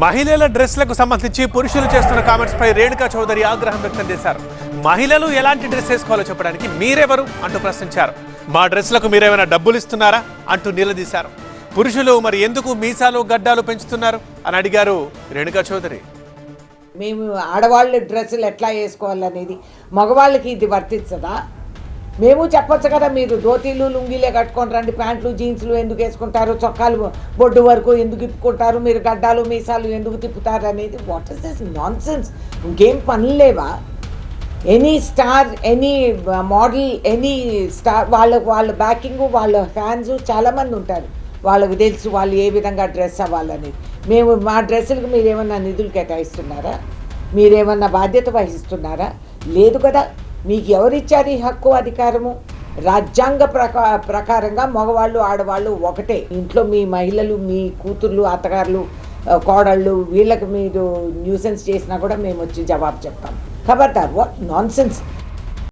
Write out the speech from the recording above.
మహిళల డ్రెస్లకు సంబంధించి పురుషులు చేస్తున్న కామెంట్స్ పై రేణుకా చౌదరి ఆగ్రహం వ్యక్తం చేశారు. మహిళలు ఎలాంటి డ్రెస్ వేసుకోవాలో చెప్పడానికి మీరెవరు అంటూ ప్రశ్నించారు. మా డ్రెస్లకు మీరేమైనా డబ్బులు ఇస్తున్నారా అంటూ నిలదీశారు. పురుషులు మరి ఎందుకు మీసాలు గడ్డాలు పెంచుతున్నారు అని అడిగారు రేణుకా చౌదరి. మేము ఆడవాళ్ళ డ్రెస్సులు ఎట్లా వేసుకోవాలనేది మగవాళ్ళకి ఇది వర్తించదా? మేము చెప్పొచ్చు కదా, మీరు ధోతీలు లుంగీలే కట్టుకొని రండి, ప్యాంట్లు జీన్స్లు ఎందుకు వేసుకుంటారు, చొక్కాలు బొడ్డు వరకు ఎందుకు తిప్పుకుంటారు, మీరు గడ్డాలు మీసాలు ఎందుకు తిప్పుతారు అనేది. What is this nonsense? ఇంకేం పనులేవా? Any star, any model, any star వాళ్ళ బ్యాకింగ్, వాళ్ళ ఫ్యాన్స్ చాలామంది ఉంటారు. వాళ్ళకు తెలుసు వాళ్ళు ఏ విధంగా డ్రెస్ అవ్వాలనేది. మేము మా డ్రెస్సులకు మీరేమన్నా నిధులు కేటాయిస్తున్నారా? మీరేమన్నా బాధ్యత వహిస్తున్నారా? లేదు కదా. మీకు ఎవరిచ్చారు ఈ హక్కు అధికారము? రాజ్యాంగ ప్రకారంగా మగవాళ్ళు ఆడవాళ్ళు ఒకటే. ఇంట్లో మీ మహిళలు, మీ కూతుర్లు, అత్తగారులు, కోడళ్ళు వీళ్ళకి మీరు న్యూసెన్స్ చేసినా కూడా మేము వచ్చి జవాబు చెప్తాం. ఖబర్దార్. What non sense!